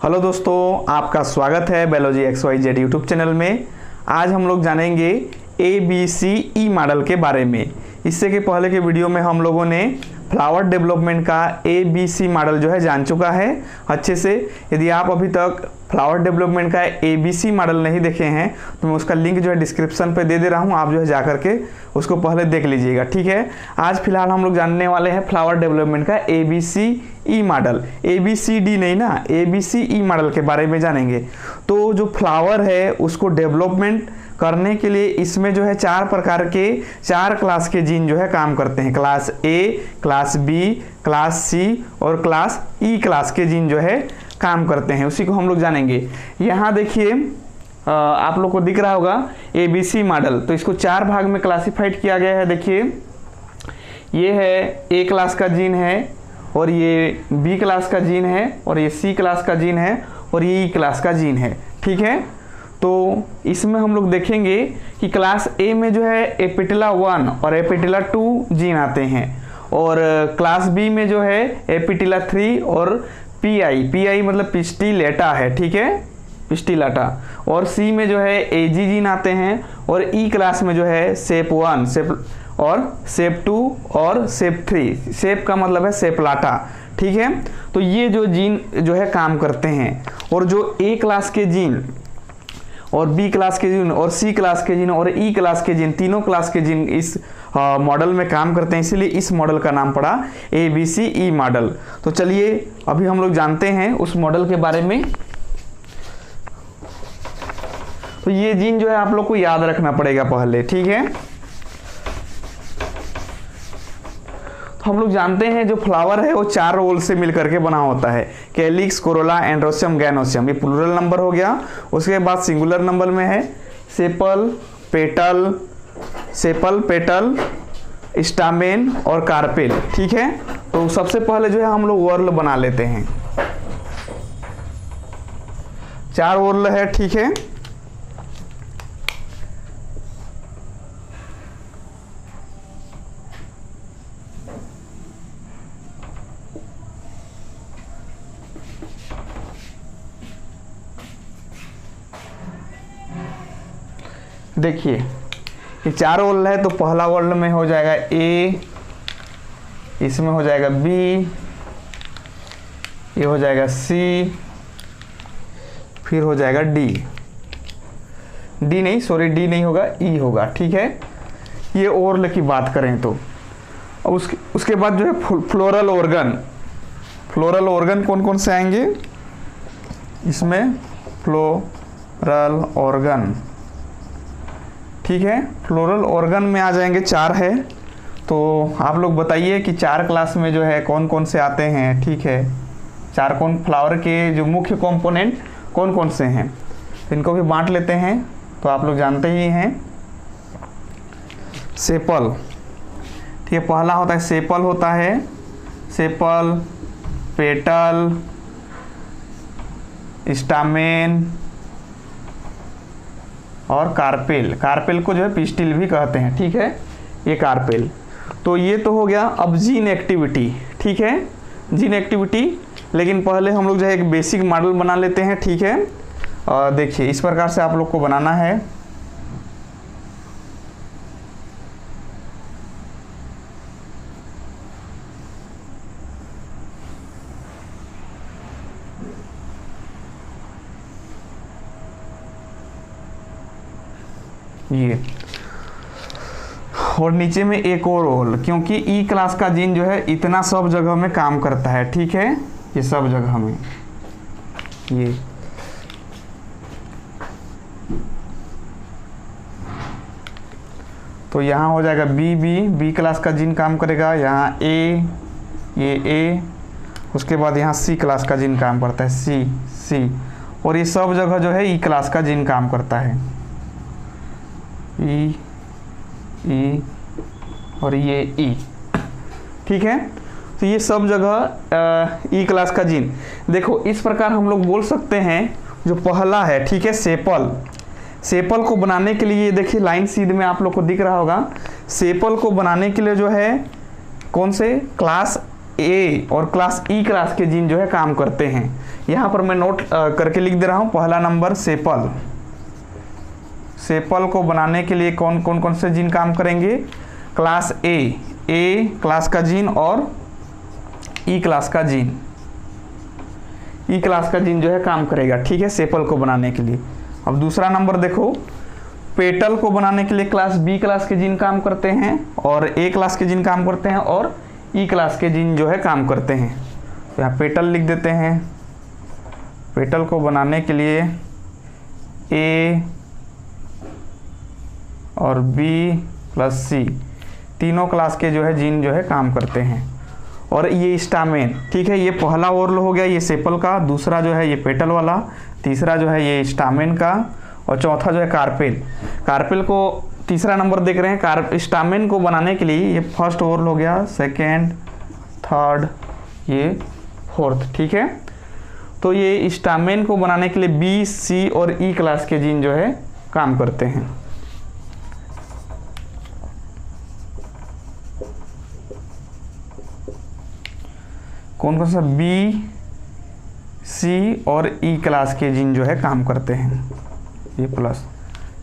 Hello दोस्तों, आपका स्वागत है बायोलॉजी XYZ यूट्यूब चैनल में। आज हम लोग जानेंगे ABCE मॉडल के बारे में। इससे के पहले के वीडियो में हम लोगों ने फ्लावर डेवलपमेंट का ABC मॉडल जो है जान चुका है अच्छे से। यदि आप अभी तक फ्लावर डेवलपमेंट का ABC मॉडल नहीं देखे हैं तो मैं उसका लिंक जो है डिस्क्रिप्शन पे दे रहा हूँ, आप जो है जा करके उसको पहले देख लीजिएगा, ठीक है। आज फिलहाल हम लोग जानने वाले हैं फ्लावर डेवलपमेंट का ABCE मॉडल, ABCD नहीं ना, ABCE मॉडल के बारे में जानेंगे। तो जो फ्लावर है उसको डेवलपमेंट करने के लिए इसमें जो है चार क्लास के जीन जो है काम करते हैं। Class A, class B, class C और क्लास E क्लास के जीन जो है काम करते हैं, उसी को हम लोग जानेंगे। यहाँ देखिए आप लोग को दिख रहा होगा ABC मॉडल। तो इसको चार भाग में क्लासिफाइड किया गया है। देखिए ये है A क्लास का जीन है, और ये B क्लास का जीन है, और ये C क्लास का जीन है, और ये E क्लास का जीन है, ठीक है। तो इसमें हम लोग देखेंगे कि क्लास A में जो है एपिटिला 1 और एपिटिला 2 जीन आते हैं, और क्लास B में जो है एपिटिला 3 और PI मतलब पिस्टिलेटा है, ठीक है, पिस्टिलाटा। और C में जो है AG जीन आते हैं, और E क्लास में जो है सेप 1 और सेप 2 और सेप 3। सेप का मतलब है सेपलाटा, ठीक है। तो ये जो जीन जो है काम करते हैं, और जो A क्लास के जीन और B क्लास के जीन और C क्लास के जीन और E क्लास के जीन, तीनों क्लास के जीन इस मॉडल में काम करते हैं, इसीलिए इस मॉडल का नाम पड़ा ABCE मॉडल। तो चलिए अभी हम लोग जानते हैं उस मॉडल के बारे में। तो ये जीन जो है आप लोग को याद रखना पड़ेगा पहले, ठीक है। तो हम लोग जानते हैं जो फ्लावर है वो चार रोल से मिलकर के बना होता है, कैलिक्स, कोरोला, एंड्रोसियम, गैनोसियम। ये प्लूरल नंबर हो गया। उसके बाद सिंगुलर नंबर में है सेपल, पेटल, स्टामेन और कार्पेल, ठीक है। तो सबसे पहले जो है हम लोग वर्ल बना लेते हैं। चार वर्ल है, ठीक है। देखिए ये चार वर्ल है, तो पहला वर्ल में हो जाएगा A, इसमें हो जाएगा B, ये हो जाएगा C, फिर हो जाएगा D नहीं होगा, E होगा, ठीक है। ये वर्ल की बात करें तो अब उसके बाद जो है फ्लोरल ऑर्गन कौन कौन से आएंगे इसमें? फ्लोरल ऑर्गन, ठीक है। फ्लोरल ऑर्गन में आ जाएंगे, चार है। तो आप लोग बताइए कि चार क्लास में जो है कौन कौन से आते हैं, ठीक है। फ्लावर के जो मुख्य कंपोनेंट कौन कौन से हैं, इनको भी बांट लेते हैं। तो आप लोग जानते ही हैं सेपल, ठीक है। पहला होता है सेपल, पेटल, स्टामेन और कार्पेल को जो है पिस्टिल भी कहते हैं, ठीक है, ये कार्पेल। तो ये तो हो गया। अब जीन एक्टिविटी, ठीक है, जीन एक्टिविटी। लेकिन पहले हम लोग जो है एक बेसिक मॉडल बना लेते हैं, ठीक है। देखिए इस प्रकार से आप लोग को बनाना है। ये और नीचे में एक और रोल, क्योंकि E क्लास का जीन जो है इतना सब जगह में काम करता है, ठीक है, ये सब जगह में। ये तो यहाँ हो जाएगा B क्लास का जीन काम करेगा। यहाँ ये A, उसके बाद यहाँ C क्लास का जीन काम करता है, C, और ये सब जगह जो है E क्लास का जीन काम करता है, ई और ये E, ठीक है। तो ये सब जगह E क्लास का जीन। देखो इस प्रकार हम लोग बोल सकते हैं। जो पहला है, ठीक है, सेपल को बनाने के लिए देखिए लाइन सीध में आप लोग को दिख रहा होगा। सेपल को बनाने के लिए जो है कौन से क्लास ए और क्लास ई क्लास के जीन जो है काम करते हैं। यहाँ पर मैं नोट करके लिख दे रहा हूँ। पहला नंबर सेपल। सेपल को बनाने के लिए कौन कौन से जीन काम करेंगे? क्लास ए क्लास का जीन और ई क्लास का जीन। ई क्लास का जीन जो है काम करेगा, ठीक है, सेपल को बनाने के लिए। अब दूसरा नंबर देखो, पेटल को बनाने के लिए क्लास बी क्लास के जीन काम करते हैं और ए क्लास के जीन काम करते हैं और ई क्लास के जीन जो है काम करते हैं। तो यहाँ पेटल लिख देते हैं। पेटल को बनाने के लिए ए और बी प्लस सी तीनों क्लास के जो है जीन जो है काम करते हैं। और ये स्टामेन, ठीक है, ये पहला ओरल हो गया ये सेपल का, दूसरा जो है ये पेटल वाला, तीसरा जो है ये स्टामेन का और चौथा जो है कार्पेल। कार्पेल को तीसरा नंबर देख रहे हैं। स्टामेन को बनाने के लिए ये फर्स्ट ओरल हो गया, सेकेंड, थर्ड, ये फोर्थ, ठीक है। तो ये स्टामेन को बनाने के लिए बी, सी और ई क्लास के जीन जो है काम करते हैं। कौन कौन सा? बी, सी और ई क्लास के जीन जो है काम करते हैं, ये प्लस,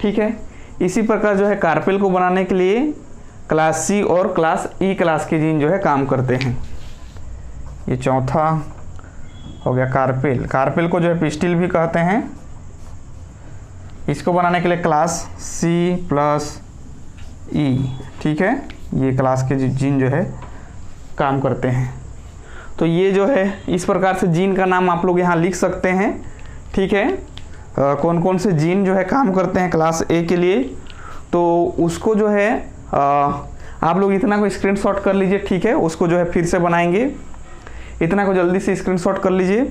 ठीक है। इसी प्रकार जो है कार्पेल को बनाने के लिए क्लास सी और क्लास ई क्लास के जीन जो है काम करते हैं। ये चौथा हो गया कार्पेल। कार्पेल को जो है पिस्टिल भी कहते हैं। इसको बनाने के लिए क्लास सी प्लस ई, ठीक है, ये क्लास के जीन जो है काम करते हैं। तो ये जो है इस प्रकार से जीन का नाम आप लोग यहाँ लिख सकते हैं, ठीक है। कौन कौन से जीन जो है काम करते हैं क्लास ए के लिए, तो उसको जो है आप लोग इतना को स्क्रीनशॉट कर लीजिए, ठीक है। उसको जो है फिर से बनाएंगे, इतना को जल्दी से स्क्रीनशॉट कर लीजिए।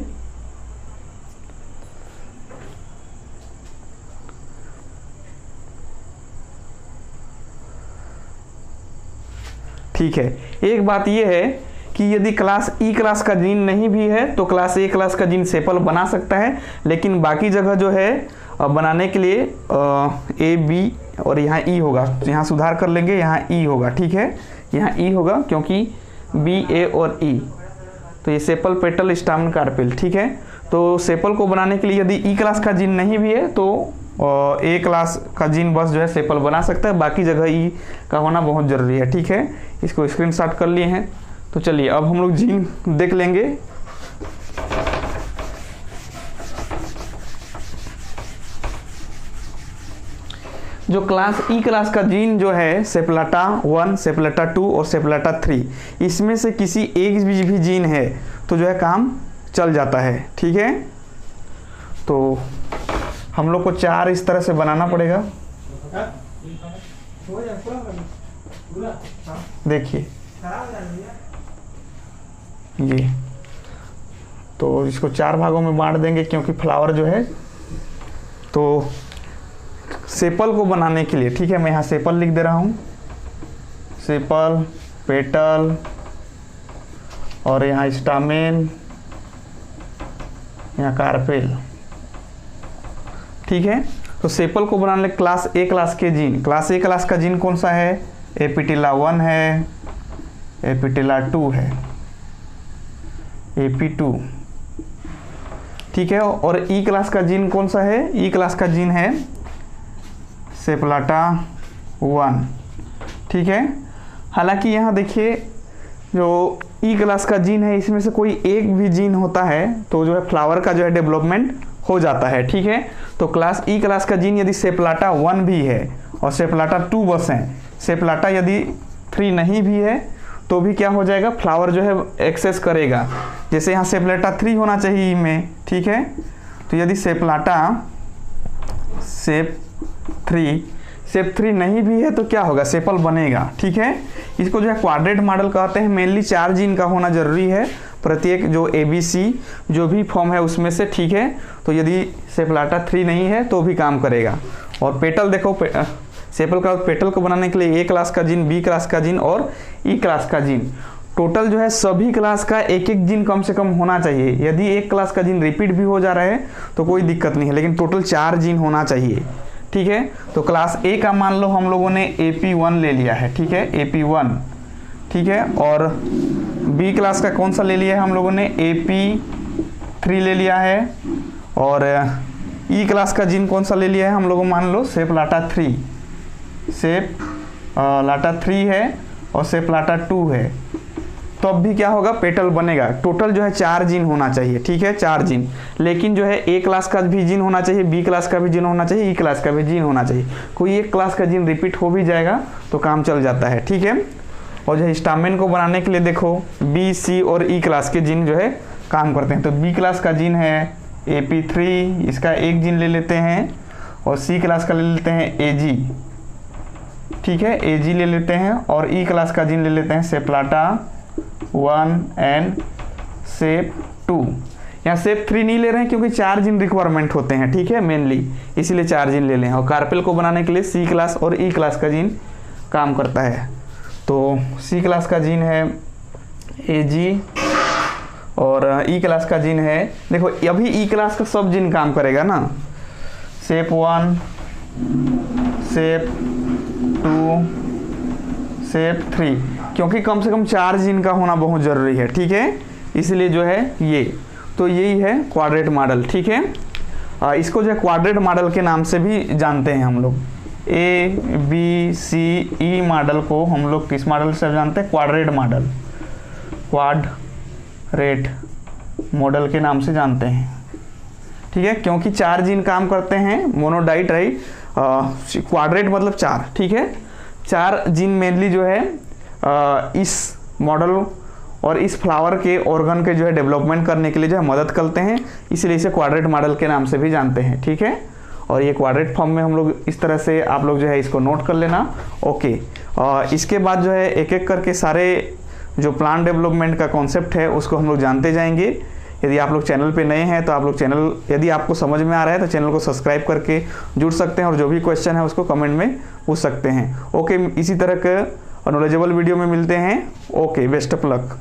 ठीक है, एक बात ये है कि यदि क्लास ई क्लास का जीन नहीं भी है तो क्लास ए क्लास का जीन सेपल बना सकता है, लेकिन बाकी जगह जो है बनाने के लिए ए बी और यहाँ ई होगा, यहाँ सुधार कर लेंगे, यहाँ ई होगा, ठीक है, यहाँ ई होगा क्योंकि बी, ए और ई। तो ये सेपल, पेटल, स्टामेन, कार्पेल, ठीक है। तो सेपल को बनाने के लिए यदि ई क्लास का जीन नहीं भी है तो ए क्लास का जीन बस जो है सेपल बना सकता है, बाकी जगह ई का होना बहुत ज़रूरी है, ठीक है। इसको स्क्रीनशॉट कर लिए हैं। तो चलिए अब हम लोग जीन देख लेंगे। जो क्लास ई क्लास का जीन जो है सेप्लाटा 1, सेप्लाटा 2 और सेप्लाटा 3, इसमें से किसी एक भी जीन है तो जो है काम चल जाता है, ठीक है। तो हम लोग को 4 इस तरह से बनाना पड़ेगा। देखिए ये, तो इसको 4 भागों में बांट देंगे क्योंकि फ्लावर जो है, तो सेपल को बनाने के लिए, ठीक है, मैं यहाँ सेपल लिख दे रहा हूँ, सेपल, पेटल और यहाँ स्टामेन, यहाँ कार्पेल, ठीक है। तो सेपल को बनाने क्लास ए क्लास के जीन, क्लास ए क्लास का जीन कौन सा है? एपिटिला 1 है, एपिटिला 2 है, AP2, ठीक है। और ई क्लास का जीन कौन सा है? ई क्लास का जीन है सेप्लाटा 1, ठीक है। हालांकि यहाँ देखिए जो ई क्लास का जीन है इसमें से कोई एक भी जीन होता है तो जो है फ्लावर का जो है डेवलपमेंट हो जाता है, ठीक है। तो क्लास ई क्लास का जीन यदि सेप्लाटा 1 भी है और सेप्लाटा 2 बस हैं, सेप्लाटा यदि 3 नहीं भी है तो भी क्या हो जाएगा, फ्लावर जो है एक्सेस करेगा। जैसे यहाँ सेप्लाटा 3 होना चाहिए में, ठीक है। तो यदि सेप्लाटा सेप 3 नहीं भी है तो क्या होगा, सेपल बनेगा, ठीक है। इसको जो है क्वाड्रेट मॉडल कहते हैं। मेनली 4 जीन का होना जरूरी है, प्रत्येक जो ABC जो भी फॉर्म है उसमें से, ठीक है। तो यदि सेप्लाटा 3 नहीं है तो भी काम करेगा। और पेटल देखो, सेपल का पेटल को बनाने के लिए ए क्लास का जीन, बी क्लास का जीन और ई क्लास का जीन, टोटल जो है सभी क्लास का एक एक जीन कम से कम होना चाहिए। यदि एक क्लास का जीन रिपीट भी हो जा रहा है तो कोई दिक्कत नहीं है, लेकिन टोटल 4 जीन होना चाहिए, ठीक है। तो क्लास ए का मान लो हम लोगों ने AP1 ले लिया है, ठीक है, AP1, ठीक है। और बी क्लास का कौन सा ले लिया है हम लोगों ने, AP3 ले लिया है। और ई क्लास का जीन कौन सा ले लिया है हम लोगों, मान लो सेपलाटा3, सेपलाटा3 है और सेपलाटा2 है। तो अब भी क्या होगा, पेटल बनेगा। टोटल जो है 4 जीन होना चाहिए, ठीक है, 4 जीन। लेकिन जो है ए क्लास का भी जीन होना चाहिए, बी क्लास का भी जीन होना चाहिए, ई क्लास का भी जीन होना चाहिए। कोई एक क्लास का जीन रिपीट हो भी जाएगा तो काम चल जाता है, ठीक है। और जो है स्टामिन को बनाने के लिए देखो बी, सी और ई क्लास के जीन जो है काम करते हैं। तो बी क्लास का जीन है AP3, इसका एक जीन ले लेते हैं। और सी क्लास का ले लेते हैं AG, ठीक है, AG ले लेते हैं। और ई क्लास का जीन ले लेते हैं सेपलाटा1 एंड सेप2। यहाँ सेप3 नहीं ले रहे हैं क्योंकि 4 जीन रिक्वायरमेंट होते हैं, ठीक है, मेनली इसीलिए 4 जीन ले लें। और कार्पेल को बनाने के लिए सी क्लास और ई क्लास का जीन काम करता है। तो सी क्लास का जीन है AG और ई क्लास का जीन है, देखो अभी ई क्लास का सब जीन काम करेगा ना, सेप1, सेप2, सेप3, क्योंकि कम से कम 4 जीन का होना बहुत ज़रूरी है, ठीक है, इसलिए जो है ये। तो यही है क्वाड्रेट मॉडल, ठीक है। इसको जो है क्वाड्रेट मॉडल के नाम से भी जानते हैं हम लोग। ABCE मॉडल को हम लोग किस मॉडल से जानते हैं, क्वाड्रेट मॉडल, क्वाड्रेट मॉडल के नाम से जानते हैं, ठीक है। क्योंकि 4 जीन काम करते हैं, मोनोडाइट राइट, क्वाड्रेट मतलब 4, ठीक है। 4 जीन मेनली जो है इस मॉडल और इस फ्लावर के ऑर्गन के जो है डेवलपमेंट करने के लिए जो है मदद करते हैं, इसलिए इसे क्वाड्रेट मॉडल के नाम से भी जानते हैं, ठीक है। और ये क्वाड्रेट फॉर्म में हम लोग इस तरह से आप लोग जो है इसको नोट कर लेना, ओके। इसके बाद जो है एक एक करके सारे जो प्लांट डेवलपमेंट का कॉन्सेप्ट है उसको हम लोग जानते जाएंगे। यदि आप लोग चैनल पे नए हैं तो आप लोग चैनल, यदि आपको समझ में आ रहा है तो चैनल को सब्सक्राइब करके जुड़ सकते हैं और जो भी क्वेश्चन है उसको कमेंट में पूछ सकते हैं, ओके। इसी तरह के नॉलेजेबल वीडियो में मिलते हैं, ओके, बेस्ट ऑफ लक।